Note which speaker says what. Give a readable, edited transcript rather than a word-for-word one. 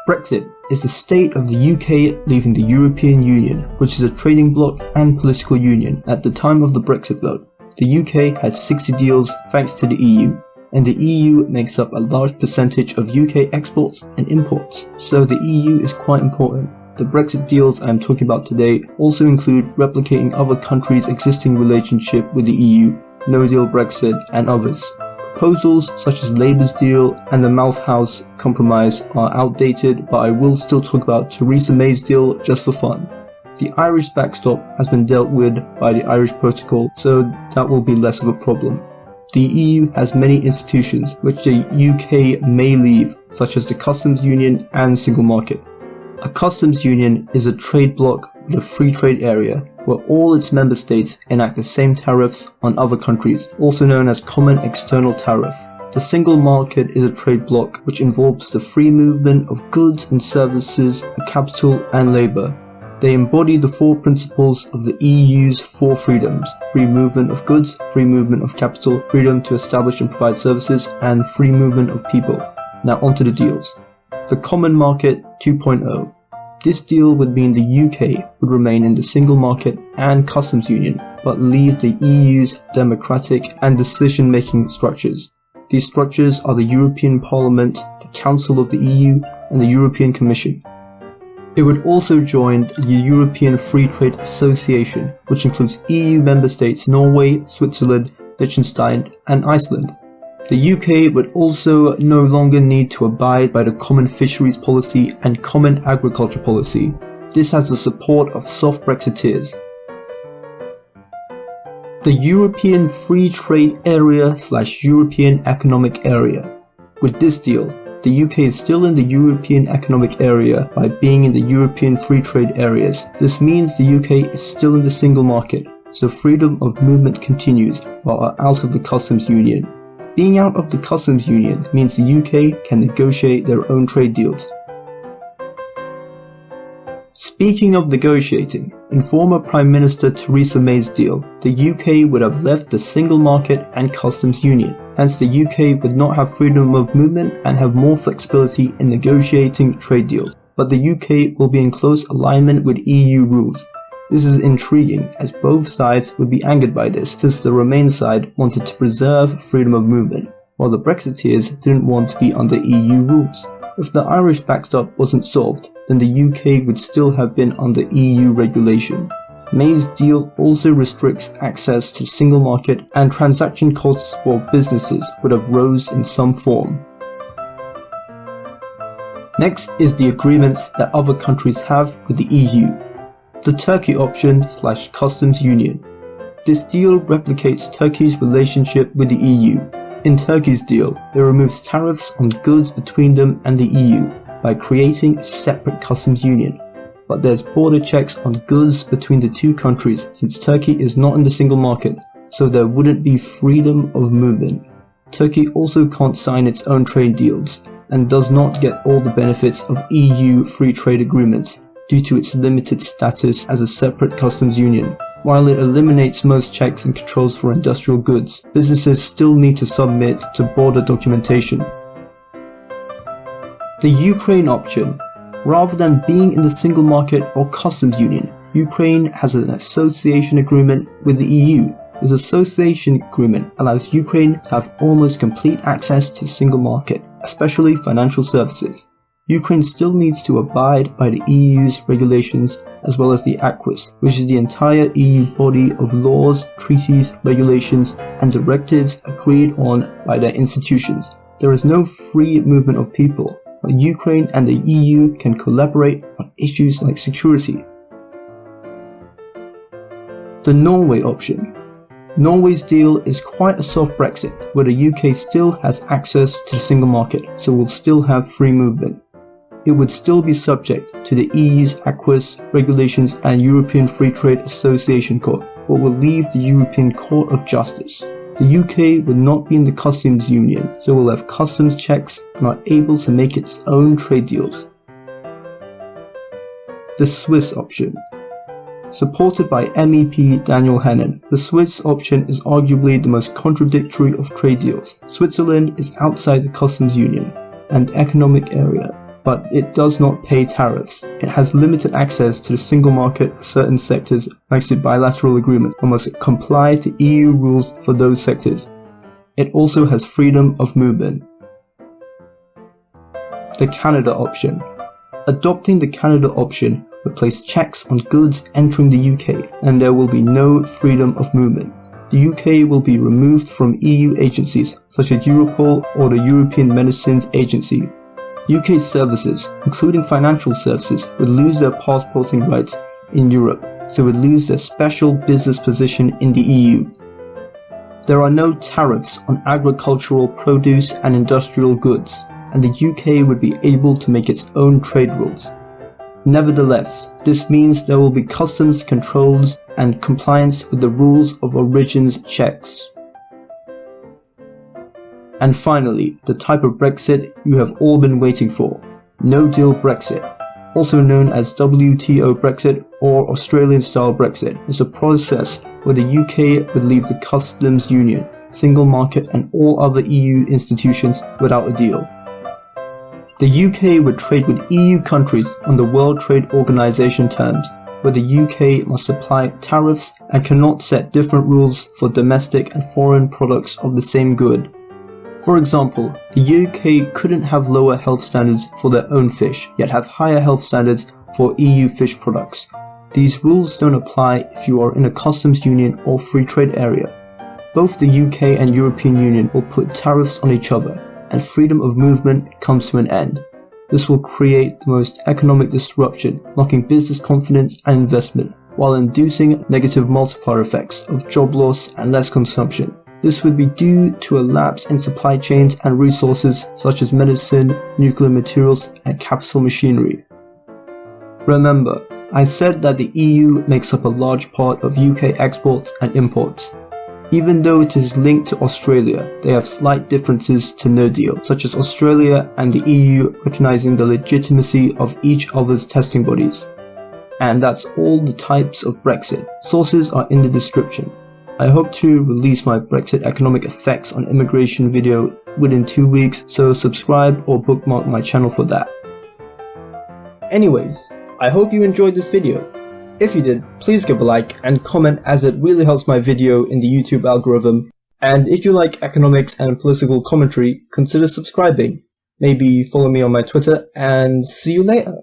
Speaker 1: Brexit is the state of the UK leaving the European Union, which is a trading bloc and political union. At the time of the Brexit vote, the UK had 60 deals thanks to the EU, and the EU makes up a large percentage of UK exports and imports, so the EU is quite important. The Brexit deals I am talking about today also include replicating other countries' existing relationship with the EU, No Deal Brexit, and others. Proposals such as Labour's deal and the Malthouse compromise are outdated, but I will still talk about Theresa May's deal just for fun. The Irish backstop has been dealt with by the Irish Protocol, so that will be less of a problem. The EU has many institutions which the UK may leave, such as the customs union and single market. A customs union is a trade bloc with a free trade area where all its member states enact the same tariffs on other countries, also known as common external tariff. The single market is a trade bloc which involves the free movement of goods and services, capital and labour. They embody the four principles of the EU's four freedoms: free movement of goods, free movement of capital, freedom to establish and provide services, and free movement of people. Now onto the deals. The Common Market 2.0. This deal would mean the UK would remain in the single market and customs union, but leave the EU's democratic and decision-making structures. These structures are the European Parliament, the Council of the EU, and the European Commission. It would also join the European Free Trade Association, which includes EU member states Norway, Switzerland, Liechtenstein, and Iceland. The UK would also no longer need to abide by the Common Fisheries Policy and Common Agriculture Policy. This has the support of soft Brexiteers. The European Free Trade Area / European Economic Area. With this deal, the UK is still in the European Economic Area by being in the European Free Trade Areas. This means the UK is still in the single market, so freedom of movement continues while out of the customs union. Being out of the customs union means the UK can negotiate their own trade deals. Speaking of negotiating, in former Prime Minister Theresa May's deal, the UK would have left the single market and customs union. Hence the UK would not have freedom of movement and have more flexibility in negotiating trade deals. But the UK will be in close alignment with EU rules. This is intriguing, as both sides would be angered by this, since the Remain side wanted to preserve freedom of movement, while the Brexiteers didn't want to be under EU rules. If the Irish backstop wasn't solved, then the UK would still have been under EU regulation. May's deal also restricts access to single market, and transaction costs for businesses would have rose in some form. Next is the agreements that other countries have with the EU. The Turkey option / customs union. This deal replicates Turkey's relationship with the EU. In Turkey's deal, it removes tariffs on goods between them and the EU by creating a separate customs union. But there's border checks on goods between the two countries since Turkey is not in the single market, so there wouldn't be freedom of movement. Turkey also can't sign its own trade deals and does not get all the benefits of EU free trade agreements due to its limited status as a separate customs union. While it eliminates most checks and controls for industrial goods, businesses still need to submit to border documentation. The Ukraine option. Rather than being in the single market or customs union, Ukraine has an association agreement with the EU. This association agreement allows Ukraine to have almost complete access to the single market, especially financial services. Ukraine still needs to abide by the EU's regulations as well as the Acquis, which is the entire EU body of laws, treaties, regulations, and directives agreed on by their institutions. There is no free movement of people, but Ukraine and the EU can collaborate on issues like security. The Norway option. Norway's deal is quite a soft Brexit, where the UK still has access to the single market, so will still have free movement. It would still be subject to the EU's Acquis regulations and European Free Trade Association Court, but will leave the European Court of Justice. The UK would not be in the customs union, so will have customs checks and are able to make its own trade deals. The Swiss option. Supported by MEP Daniel Hannan, the Swiss option is arguably the most contradictory of trade deals. Switzerland is outside the customs union and economic area, but it does not pay tariffs. It has limited access to the single market for certain sectors thanks to bilateral agreements, and must comply to EU rules for those sectors. It also has freedom of movement. The Canada option. Adopting the Canada option would place checks on goods entering the UK, and there will be no freedom of movement. The UK will be removed from EU agencies such as Europol or the European Medicines Agency. UK services, including financial services, would lose their passporting rights in Europe, so would lose their special business position in the EU. There are no tariffs on agricultural produce and industrial goods, and the UK would be able to make its own trade rules. Nevertheless, this means there will be customs controls and compliance with the rules of origins checks. And finally, the type of Brexit you have all been waiting for, No Deal Brexit, also known as WTO Brexit or Australian-style Brexit, is a process where the UK would leave the customs union, single market and all other EU institutions without a deal. The UK would trade with EU countries on the World Trade Organization terms, where the UK must apply tariffs and cannot set different rules for domestic and foreign products of the same good. For example, the UK couldn't have lower health standards for their own fish, yet have higher health standards for EU fish products. These rules don't apply if you are in a customs union or free trade area. Both the UK and European Union will put tariffs on each other, and freedom of movement comes to an end. This will create the most economic disruption, knocking business confidence and investment, while inducing negative multiplier effects of job loss and less consumption. This would be due to a lapse in supply chains and resources such as medicine, nuclear materials, and capital machinery. Remember, I said that the EU makes up a large part of UK exports and imports. Even though it is linked to Australia, they have slight differences to no deal, such as Australia and the EU recognizing the legitimacy of each other's testing bodies. And that's all the types of Brexit. Sources are in the description. I hope to release my Brexit economic effects on immigration video within 2 weeks, so subscribe or bookmark my channel for that. Anyways, I hope you enjoyed this video. If you did, please give a like and comment, as it really helps my video in the YouTube algorithm. And if you like economics and political commentary, consider subscribing. Maybe follow me on my Twitter, and see you later.